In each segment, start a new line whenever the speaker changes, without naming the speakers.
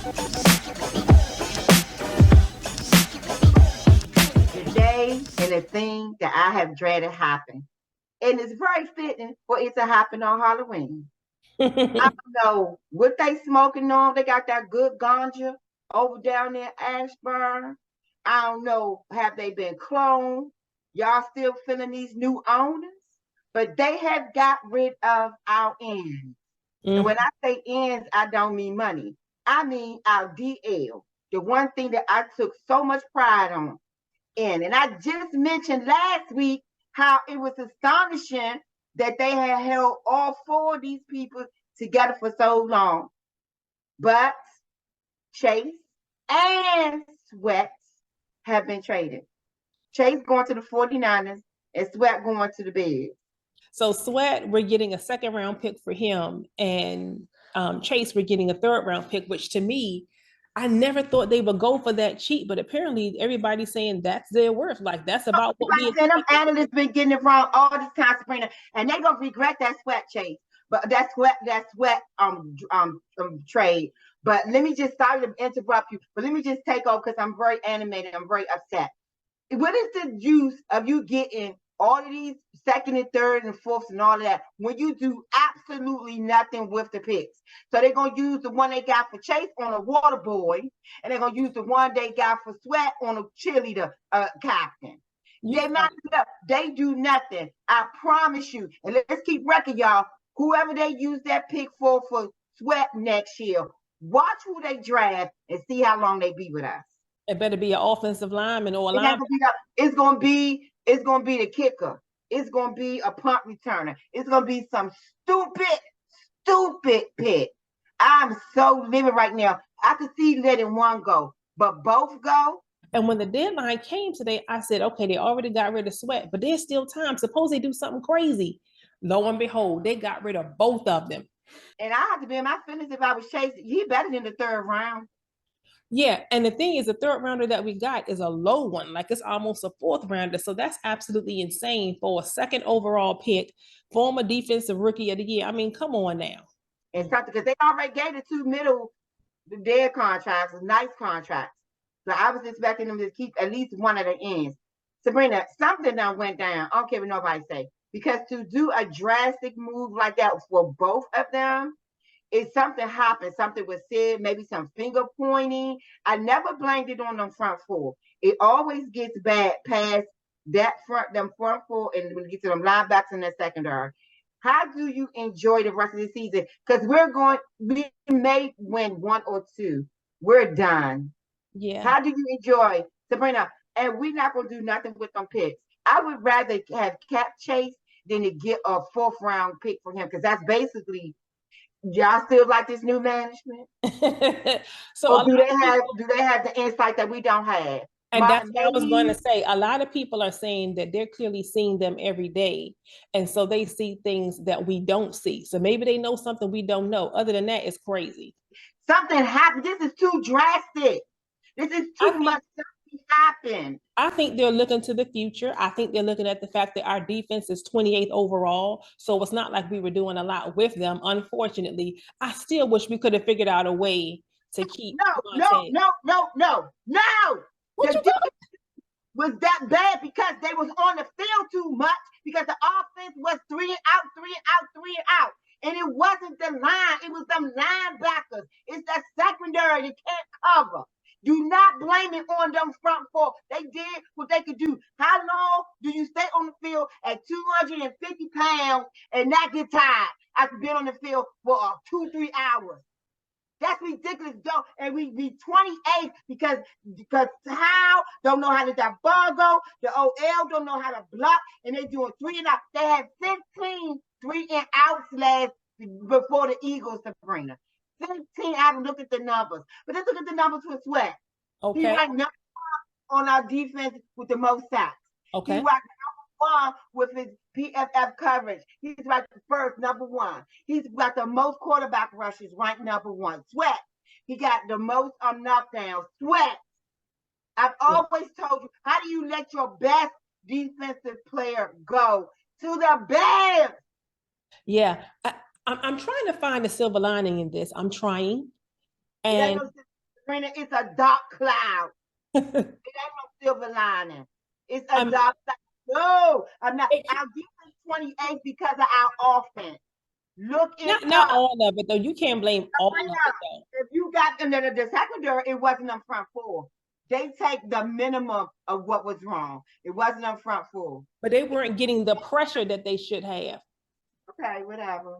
The day and the thing that I have dreaded happened. And it's very fitting for it to happen on Halloween. I don't know what they smoking on. They got that good ganja over down there in Ashburn. I don't know, have they been cloned? Y'all still feeling these new owners? But they have got rid of our ends. And when I say ends, I don't mean money. I mean our DL. The one thing that I took so much pride on. And I just mentioned last week how it was astonishing that they had held all four of these people together for so long. But Chase and Sweat have been traded. Chase going to the 49ers and Sweat going to the Bears.
So Sweat, we're getting a second round pick for him, and Chase, we're getting a third round pick, which to me, I never thought they would go for that cheap, but apparently everybody's saying that's their worth. Like that's about what we.
Them analysts been getting it wrong all this time, Sabrina, and they're gonna regret that Sweat Chase. But that sweat trade. But let me just sorry to interrupt you, but let me just take over because I'm very animated. I'm very upset. What is the use of you getting all of these second and third and fourths and all of that when you do absolutely nothing with the picks? So they're gonna use the one they got for Chase on a water boy, and they're gonna use the one they got for Sweat on a cheerleader captain. They not they do nothing. I promise you. And let's keep record, y'all. Whoever they use that pick for Sweat next year, watch who they draft and see how long they be with us.
It better be an offensive lineman or a linebacker.
It's gonna be the kicker. It's gonna be a punt returner. It's gonna be some stupid pick. I'm so livid right now. I could see letting one go, but both go.
And when the deadline came today, I said, okay, they already got rid of Sweat, but there's still time. Suppose they do something crazy. Lo and behold, they got rid of both of them.
And I have to be in my feelings if I was chasing. He better than the third round.
Yeah, and the thing is, the third rounder that we got is a low one. Like it's almost a fourth rounder. So that's absolutely insane for a second overall pick, former defensive rookie of the year. I mean, come on now.
And something because they already gave the two middle their contracts, nice contracts. So I was expecting them to keep at least one of the ends. Sabrina, something that went down. I don't care what nobody say. Because to do a drastic move like that for both of them, if something happened, something was said, maybe some finger pointing. I never blamed it on them front four. It always gets bad past them front four, and when it gets to them linebackers in the secondary. How do you enjoy the rest of the season? Because we may win one or two. We're done.
Yeah.
How do you enjoy, Sabrina? And we're not going to do nothing with them picks. I would rather have kept Chase than to get a fourth round pick for him because that's basically. Y'all still like this new management?
So
or do they have the insight that we don't have?
And that's what I was going to say. A lot of people are saying that they're clearly seeing them every day. And so they see things that we don't see. So maybe they know something we don't know. Other than that, it's crazy.
Something happened. This is too drastic. This is too much. Something happened.
I think they're looking to the future. I think they're looking at the fact that our defense is 28th overall. So it's not like we were doing a lot with them. Unfortunately, I still wish we could have figured out a way to keep.
No. What the was that bad because they was on the field too much because the offense was 3 and out. And it wasn't the line. It was them linebackers. It's that secondary that can't cover. Do not blame it on them front four. They did what they could do. How long do you stay on the field at 250 pounds and not get tired after being on the field for 2-3 hours? That's ridiculous, though. And we be 28 because Hal don't know how to that ball go. The OL don't know how to block, and they doing 3 and out. They had 15 3 and outs last before the Eagles, Sabrina. 15. I haven't looked at the numbers, but let's look at the numbers with Sweat.
Okay.
He's ranked number 1 on our defense with the most sacks.
Okay.
He's ranked number 1 with his PFF coverage. He's ranked first, number 1. He's got the most quarterback rushes, ranked number 1. Sweat. He got the most knockdowns. Sweat. I've always told you, how do you let your best defensive player go to the Bears?
Yeah. I'm trying to find a silver lining in this. I'm trying. And
Sabrina, it's a dark cloud. It ain't no silver lining. It's a dark cloud. No, I'm not. Our defense 28 because of our offense. Look it
not
up.
all of it though. You can't blame all of it though.
If you got them in the secondary, it wasn't them front four. They take the minimum of what was wrong. It wasn't them front four.
But they weren't getting the pressure that they should have.
Okay, whatever.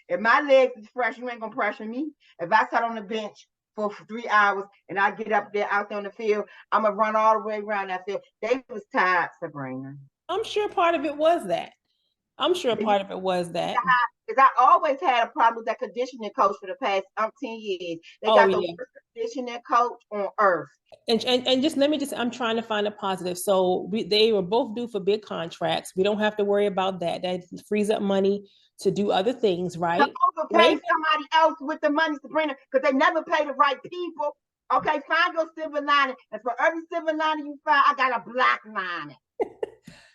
If my legs is fresh, you ain't gonna pressure me. If I sat on the bench for 3 hours and I get up there out there on the field, I'm gonna run all the way around that field. They was tired, Sabrina.
I'm sure part of it was that.
Because I always had a problem with that conditioning coach for the past 10 years. They got the worst conditioning coach on earth.
And just let me I'm trying to find a positive. So they were both due for big contracts. We don't have to worry about that. That frees up money to do other things, right?
To overpay somebody else with the money, Sabrina, because they never pay the right people. Okay, find your silver lining. And for every silver lining you find, I got a black lining.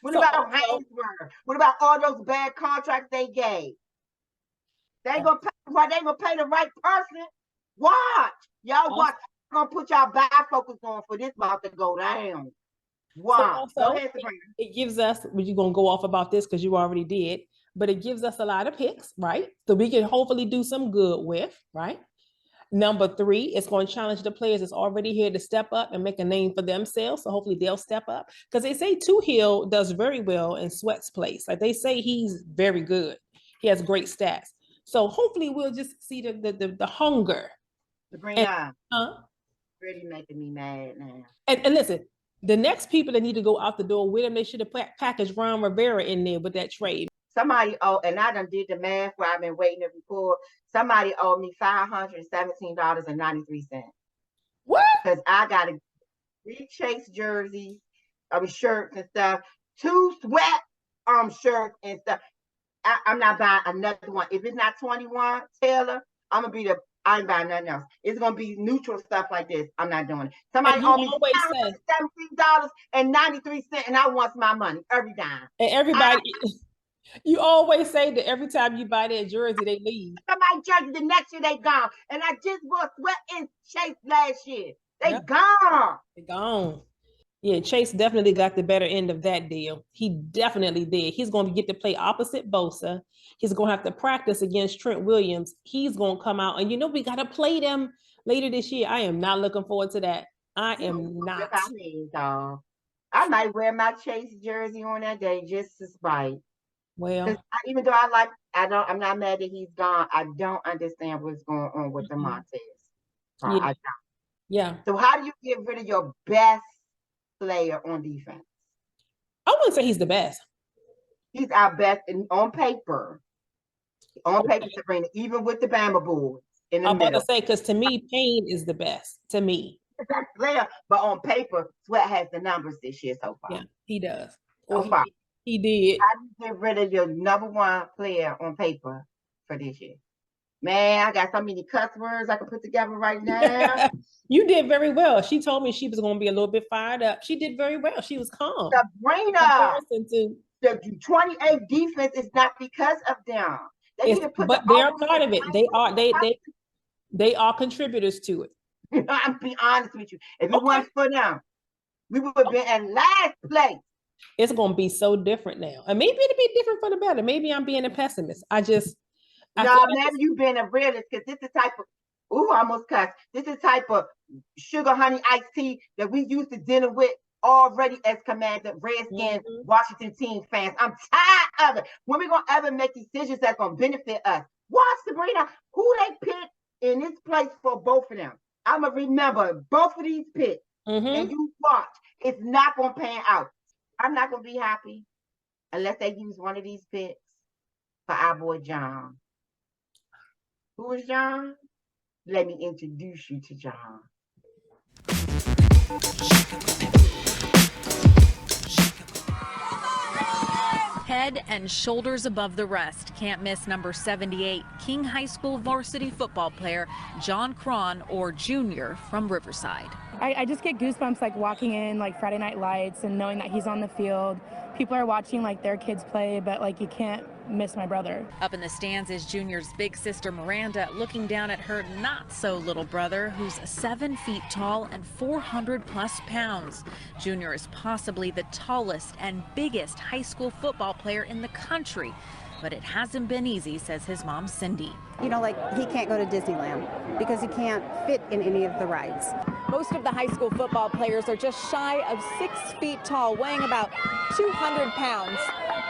What about Hainsworth? What about all those bad contracts they gave? They ain't gonna pay the right person. Watch. Y'all watch. I'm gonna put y'all bifocals on for this about to go down. Wow.
So it gives us, you're gonna go off about this because you already did, but it gives us a lot of picks, right? So we can hopefully do some good with, right? Number 3, it's going to challenge the players that's already here to step up and make a name for themselves. So hopefully they'll step up. Because they say Hill does very well in Sweat's place. Like they say he's very good. He has great stats. So hopefully we'll just see the hunger.
Sabrina, really making me mad now.
And listen, the next people that need to go out the door with him, they should have packaged Ron Rivera in there with that trade.
Somebody and I done did the math where I've been waiting to record. Somebody owed me $517.93.
What?
Because I got a 3 Chase jerseys, shirts and stuff, 2 Sweat shirts and stuff. I'm not buying another one. If it's not 21 Taylor, I ain't buying nothing else. It's gonna be neutral stuff like this. I'm not doing it. Somebody owed me $17.93, and I want my money every dime.
And everybody. You always say that every time you buy that jersey, they leave.
Somebody jersey, the next year they gone. And I just bought Sweat and Chase last year. They gone.
They gone. Yeah, Chase definitely got the better end of that deal. He definitely did. He's going to get to play opposite Bosa. He's going to have to practice against Trent Williams. He's going to come out. And we got to play them later this year. I am not looking forward to that. I am not.
I might wear my Chase jersey on that day just to spite.
Well,
even though I'm not mad that he's gone. I don't understand what's going on with the Montez. I don't.
Yeah.
So how do you get rid of your best player on defense?
I wouldn't say he's the best.
He's our best on paper. On paper, Sabrina, even with the Bama Bulls in the middle.
I'm about to say, because to me, Payne is the best. To me.
Best player, but on paper, Sweat has the numbers this year so far.
Yeah, he does.
So far.
He did.
How do you get rid of your number 1 player on paper for this year? Man, I got so many cuss words I can put together right now.
You did very well. She told me she was going to be a little bit fired up. She did very well. She was calm.
Sabrina, the 28 defense is not because of them.
But they're part of it. They are contributors to it.
I'm be honest with you. If it wasn't for them, we would have been in last place.
It's going to be so different now. And maybe it'll be different for the better. Maybe I'm being a pessimist.
Maybe you've been a realist because this is the type of, I almost cussed. This is the type of sugar, honey, iced tea that we used to dinner with already as Commander Redskins, Washington team fans. I'm tired of it. When we going to ever make decisions that's going to benefit us? Watch, Sabrina, who they picked in this place for both of them. I'm going to remember both of these picks. And you watch. It's not going to pan out. I'm not going to be happy unless they use one of these picks for our boy John. Who is John? Let me introduce you to John.
Head and shoulders above the rest. Can't miss number 78, King High School varsity football player John Cron, or Junior, from Riverside.
I just get goosebumps like walking in like Friday Night Lights and knowing that he's on the field. People are watching like their kids play, but like you can't miss my brother.
Up in the stands is Junior's big sister Miranda, looking down at her not so little brother, who's 7 feet tall and 400 plus pounds. Junior is possibly the tallest and biggest high school football player in the country. But it hasn't been easy, says his mom, Cindy.
You know, like he can't go to Disneyland because he can't fit in any of the rides.
Most of the high school football players are just shy of 6 feet tall, weighing about 200 pounds.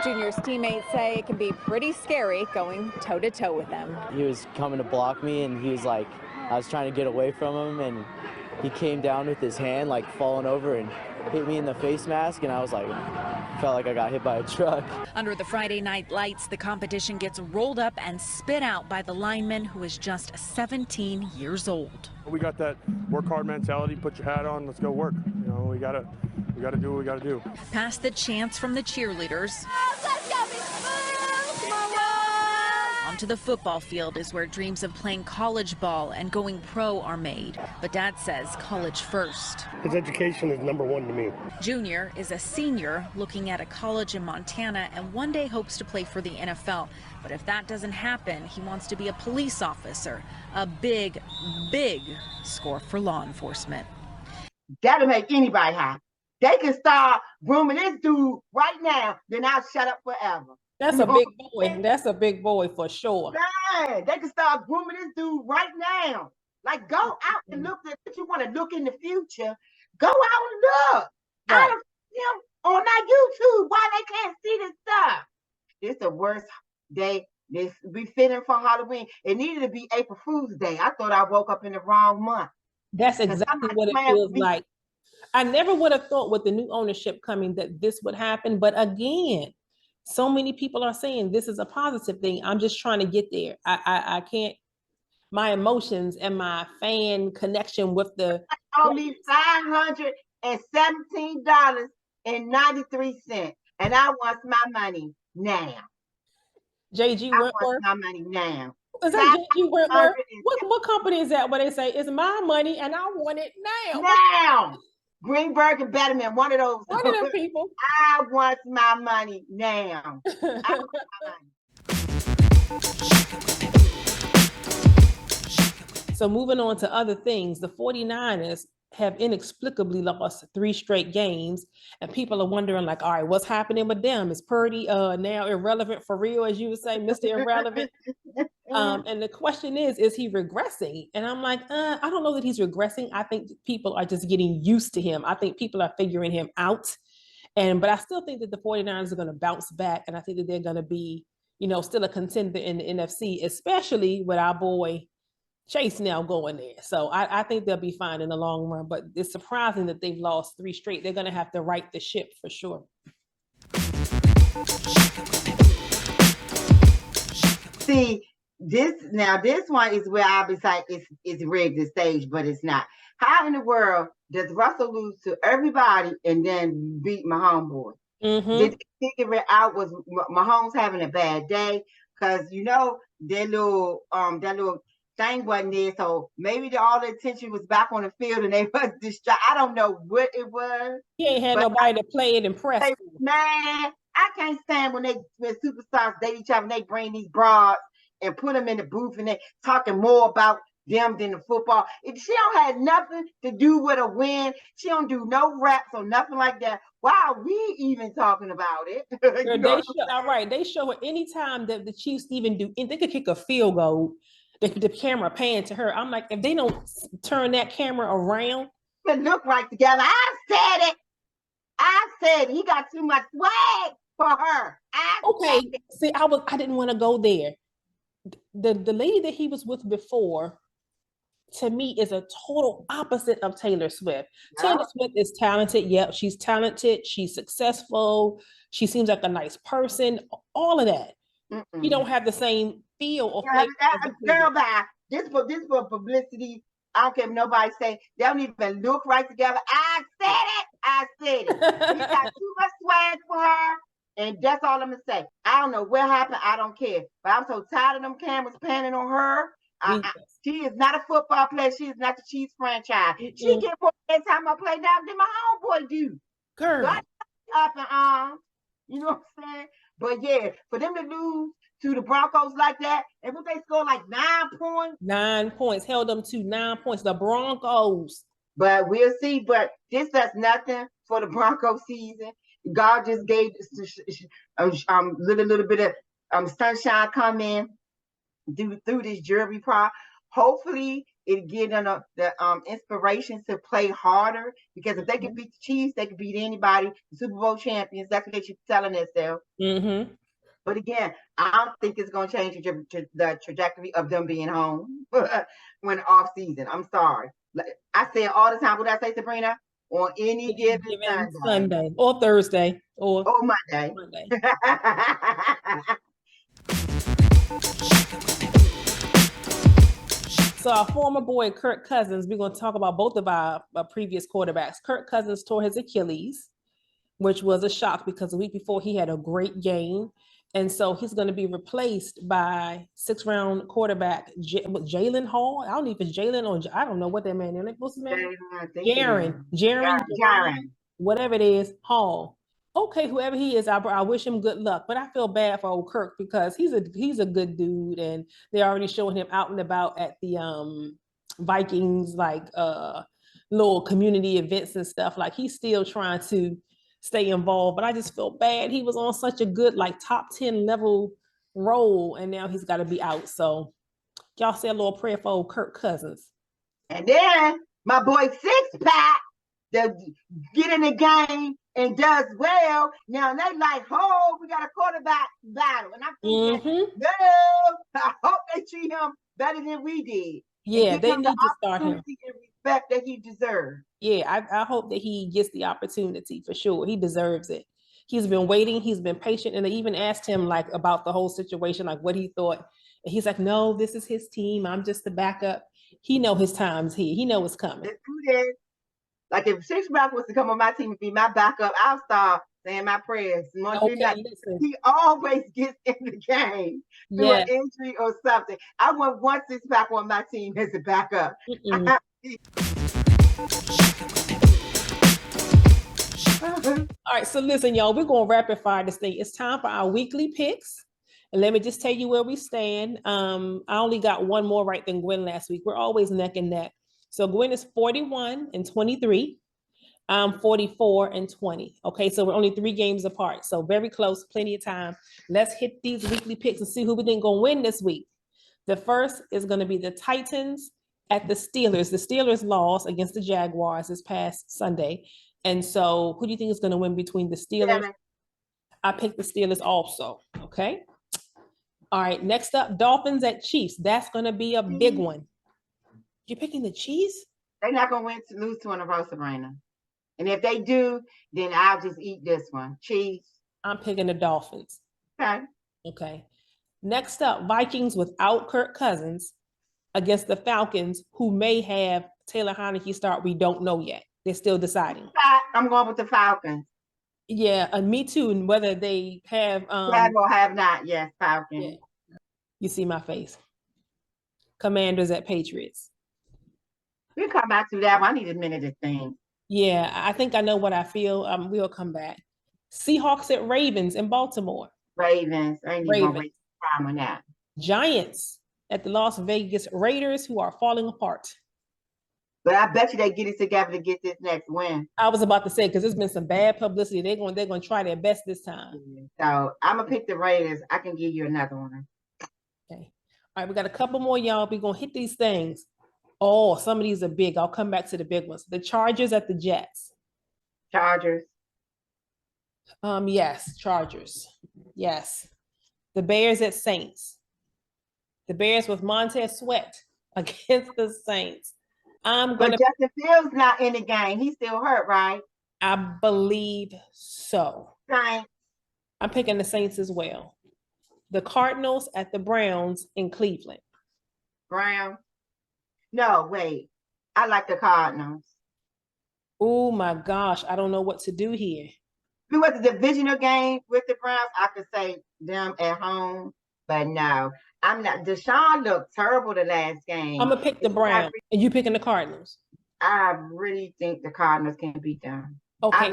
Junior's teammates say it can be pretty scary going toe-to-toe with them.
He was coming to block me, and he was like, I was trying to get away from him, and he came down with his hand, like falling over, and hit me in the face mask, and I was like, felt like I got hit by a truck.
Under the Friday night lights, the competition gets rolled up and spit out by the lineman, who is just 17 years old.
We got that work hard mentality, put your hat on, let's go work. You know, we gotta do what we gotta do.
Past the chants from the cheerleaders, onto the football field is where dreams of playing college ball and going pro are made. But Dad says college first.
His education is number one to me.
Junior is a senior looking at a college in Montana and one day hopes to play for the NFL. But if that doesn't happen, he wants to be a police officer. A big, big score for law enforcement.
That'll make anybody happy. They can start grooming this dude right now, then I'll shut up forever.
That's a big boy. That's a big boy for sure.
Man, they can start grooming this dude right now. Like, go out and look at if you want to look in the future. Go out and look.
Right.
Out of him on my YouTube. Why they can't see this stuff? It's the worst day. This be fitting for Halloween. It needed to be April Fool's Day. I thought I woke up in the wrong month.
That's exactly what it feels like. I never would have thought with the new ownership coming that this would happen. But again, so many people are saying this is a positive thing. I'm just trying to get there. I can't, my emotions and my fan connection with the.
Only $517.93. And I want my money now.
JG
I
Wentworth.
want my money now.
Is that JG Wentworth? What company is that where they say it's my money and I want it now?
Now. Greenberg and Betterman, one of those.
One of them people.
I want my money now. I want my money.
So moving on to other things, the 49ers have inexplicably lost 3 straight games, and people are wondering, like, all right, what's happening with them? Is Purdy now irrelevant for real, as you would say, Mr. Irrelevant? And the question is he regressing? And I'm like, I don't know that he's regressing. I think people are just getting used to him. I think people are figuring him out. But I still think that the 49ers are going to bounce back, and I think that they're going to be, still a contender in the NFC, especially with our boy Chase now going there. So I think they'll be fine in the long run, but it's surprising that they've lost 3 straight. They're going to have to right the ship for sure.
See, this one is where I'll be like, it's rigged the stage, but it's not. How in the world does Russell lose to everybody and then beat my homeboy?
Mm-hmm.
Did they figure it out? Was Mahomes having a bad day? Because that little thing wasn't there, so maybe all the attention was back on the field and they was distracted. I don't know what it was.
He ain't had nobody to play it and press.
Man, I can't stand when superstars date each other and they bring these broads and put them in the booth and they talking more about them than the football. She don't have nothing to do with a win. She don't do no raps or nothing like that. Why are we even talking about it?
They show her anytime that the Chiefs even do, they could kick a field goal. The camera pan to her. I'm like, if they don't turn that camera around,
it look right together. I said it. He got too much swag for her.
See, I didn't want to go there. The lady that he was with before, to me, is a total opposite of Taylor Swift. Yeah. Taylor Swift is talented. Yep, she's talented. She's successful. She seems like a nice person. All of that. Mm-mm. You don't have the same feel or flavor.
Girl, this for publicity. I don't care if nobody say they don't even look right together. I said it. He got too much swag for her, and that's all I'm gonna say. I don't know what happened. I don't care. But I'm so tired of them cameras panning on her. She is not a football player. She is not the Chiefs franchise. Mm-hmm. She get more time I play down than my homeboy do.
Girl,
up and on. You know what I'm saying? But yeah, for them to lose to the Broncos like that, and what they score like 9 points.
9 points, held them to 9 points. The Broncos.
But we'll see. But this does nothing for the Broncos season. God just gave little bit of sunshine come in through this jury prop. Hopefully, it give them the inspiration to play harder, because if they can beat the Chiefs, they can beat anybody. The Super Bowl champions. That's what they should be telling themselves.
Mm-hmm.
But again, I don't think it's going to change the trajectory of them being home when off season. I'm sorry. I say it all the time. What I say, Sabrina? On any given
Sunday or Thursday or
Monday.
So our former boy, Kirk Cousins, we're going to talk about both of our previous quarterbacks. Kirk Cousins tore his Achilles, which was a shock because the week before he had a great game. And so he's going to be replaced by 6th-round quarterback Jalen Hall. I don't know if it's Jalen or I don't know what that man is. What's his name? Jaron, whatever it is, Hall. Okay, whoever he is, I wish him good luck. But I feel bad for old Kirk because he's a good dude, and they're already showing him out and about at the Vikings little community events and stuff. Like he's still trying to stay involved, but I just feel bad. He was on such a good top 10 level role, and now he's got to be out. So y'all say a little prayer for old Kirk Cousins.
And then my boy Six Pack that get in the game and does well. Now they like, oh, we got a quarterback battle, and I'm thinking, no, I hope they treat him better than we did.
Yeah, they need to start him.
And respect that he deserves.
Yeah, I hope that he gets the opportunity for sure. He deserves it. He's been waiting. He's been patient. And they even asked him about the whole situation, what he thought. And he's like, no, this is his team. I'm just the backup. He know his time's here. He know it's coming.
Like if Six Pack was to come on my team and be my backup, I'll start saying my prayers. He always gets in the game through an injury or something. I want one Six Pack on my team as a backup.
All right, so listen, y'all, we're going to rapid fire this thing. It's time for our weekly picks. And let me just tell you where we stand. I only got one more right than Gwen last week. We're always neck and neck. So Gwen is 41-23. I'm 44-20. Okay, so we're only 3 games apart. So very close, plenty of time. Let's hit these weekly picks and see who we think going to win this week. The first is going to be the Titans at the Steelers. The Steelers lost against the Jaguars this past Sunday. And so who do you think is going to win between the Steelers? Yeah. I picked the Steelers also. Okay. All right. Next up, Dolphins at Chiefs. That's going to be a big one. You're picking the Chiefs?
They're not going to lose 2 in a row, Sabrina. And if they do, then I'll just eat this one. Chiefs.
I'm picking the Dolphins.
Okay.
Okay. Next up, Vikings without Kirk Cousins against the Falcons, who may have Taylor Heinicke start. We don't know yet. They're still deciding.
I'm going with the Falcons.
Yeah, me too. And whether they have
have or have not, yes, Falcons.
Yeah. You see my face. Commanders at Patriots.
We'll come back to that one. I need a minute to think.
Yeah, I think I know what I feel. We'll come back. Seahawks at Ravens in Baltimore.
Ravens. I ain't even gonna waste time on that.
Giants at the Las Vegas Raiders, who are falling apart.
But I bet you they get it together to get this next win.
I was about to say, because there's been some bad publicity. They're going to try their best this time.
So I'm going to pick the Raiders. I can give you another one.
Okay. All right, we got a couple more, y'all. We're going to hit these things. Oh, some of these are big. I'll come back to the big ones. The Chargers at the Jets.
Chargers.
Yes, Chargers. Yes. The Bears at Saints. The Bears with Montez Sweat against the Saints.
But Justin Fields not in the game. He's still hurt, right?
I believe so.
Right.
I'm picking the Saints as well. The Cardinals at the Browns in Cleveland.
Browns. No, wait. I like the Cardinals.
Oh my gosh, I don't know what to do here.
If it was a divisional game with the Browns, I could say them at home, but no. I'm not. Deshaun looked terrible the last game.
I'm gonna pick the Browns, and you picking the Cardinals.
I really think the Cardinals can beat them.
Okay,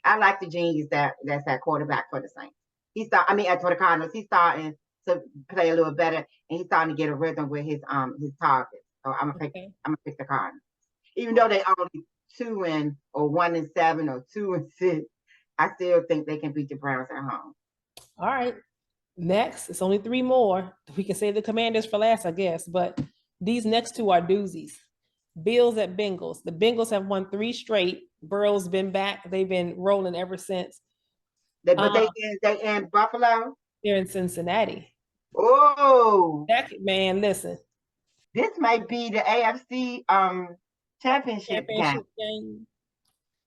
I like the genius that's that quarterback for the Saints. For the Cardinals, he's starting to play a little better, and he's starting to get a rhythm with his targets. So I'm gonna pick the Cardinals, even though they only 2-7 or 1-7 or 2-6. I still think they can beat the Browns at home.
All right. Next, it's only 3 more. We can save the Commanders for last, I guess, but these next 2 are doozies. Bills at Bengals. The Bengals have won 3 straight. Burrow's been back. They've been rolling ever since.
They in Buffalo.
They're in Cincinnati.
Oh,
man, listen.
This might be the AFC championship game.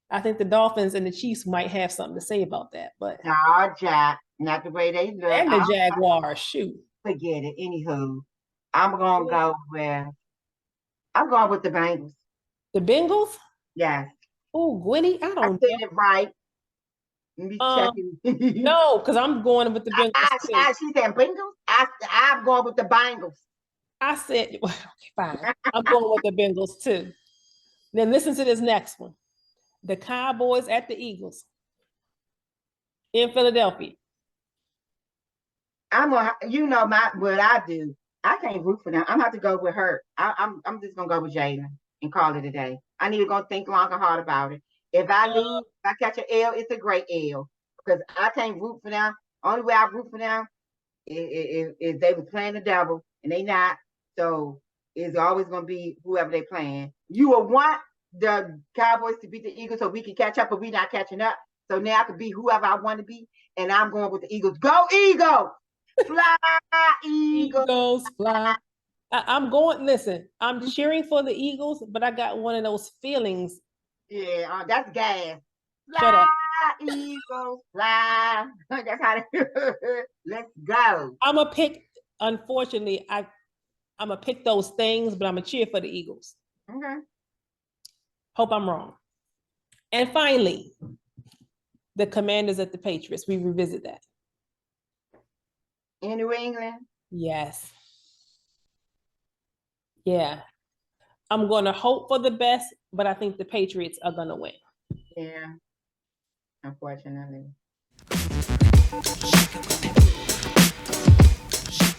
I think the Dolphins and the Chiefs might have something to say about that, but
Jack, not the way they look.
And the Jaguars, shoot.
Forget it. Anywho, I'm going with the Bengals.
The Bengals?
Yes.
Oh, Gwenny, I don't
said it right. Me checking.
No, because I'm going with the Bengals.
She said Bengals? I'm going with the Bengals.
I said, well, okay, fine. I'm going with the Bengals too. Then listen to this next one. The Cowboys at the Eagles in Philadelphia.
What I do. I can't root for them. I'm gonna have to go with her. I'm just gonna go with Jalen and call it a day. I need to go think long and hard about it. If I lose, if I catch an L, it's a great L because I can't root for them. Only way I root for them is they were playing the devil and they not. So it's always gonna be whoever they playing. You will want the Cowboys to beat the Eagles so we can catch up, but we not catching up. So now I can be whoever I want to be, and I'm going with the Eagles. Go Eagles! Fly, Eagles!
Eagles fly. I'm going. Listen, I'm cheering for the Eagles, but I got one of those feelings.
Yeah, that's gas. Fly, Eagles, fly. That's how they. Let's go.
I'm gonna pick. Unfortunately, I'm gonna pick those things, but I'm gonna cheer for the Eagles.
Okay.
Hope I'm wrong. And finally, the Commanders at the Patriots. We revisit that.
In New England?
Yes. Yeah. I'm going to hope for the best, but I think the Patriots are going to win.
Yeah. Unfortunately.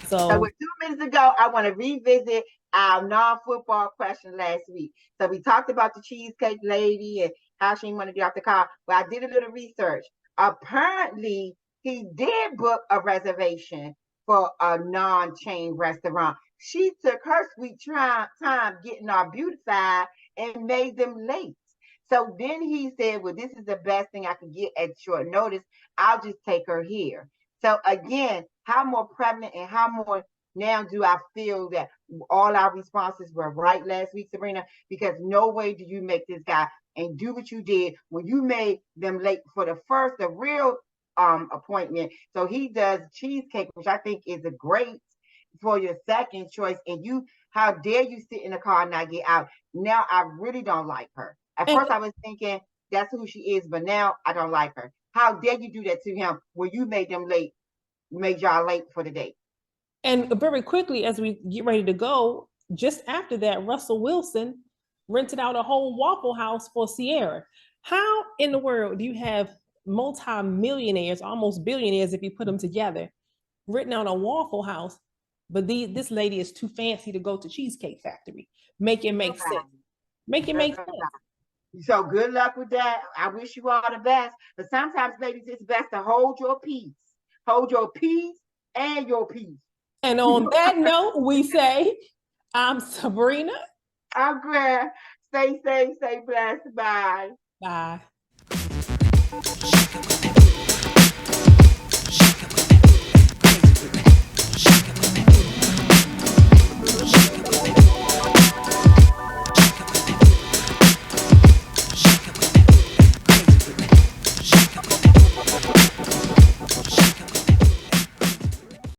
So with 2 minutes ago, I want to revisit our non-football question last week. So we talked about the Cheesecake lady and how she didn't want to get off the car. Well, I did a little research. Apparently, he did book a reservation for a non-chain restaurant. She took her sweet time getting our beautified and made them late. So then he said, well, this is the best thing I can get at short notice. I'll just take her here. So again, how more prevalent and how more now do I feel that all our responses were right last week, Sabrina? Because no way do you make this guy and do what you did when you made them late for the real appointment. So he does Cheesecake, which I think is a great for your second choice. And how dare you sit in the car and not get out? Now I really don't like her. At first I was thinking that's who she is, but now I don't like her. How dare you do that to him when you made them late, made y'all late for the date?
And very quickly, as we get ready to go, just after that, Russell Wilson rented out a whole Waffle House for Ciara. How in the world do you have multi-millionaires, almost billionaires if you put them together, written out a Waffle House, but this lady is too fancy to go to Cheesecake Factory? Make it make sense. Make it make sense.
So good luck with that. I wish you all the best. But sometimes, ladies, it's best to hold your peace. Hold your peace and your peace.
And on that note, we say, I'm Sabrina.
I'm Gwen. Stay safe, stay blessed. Bye.
Bye.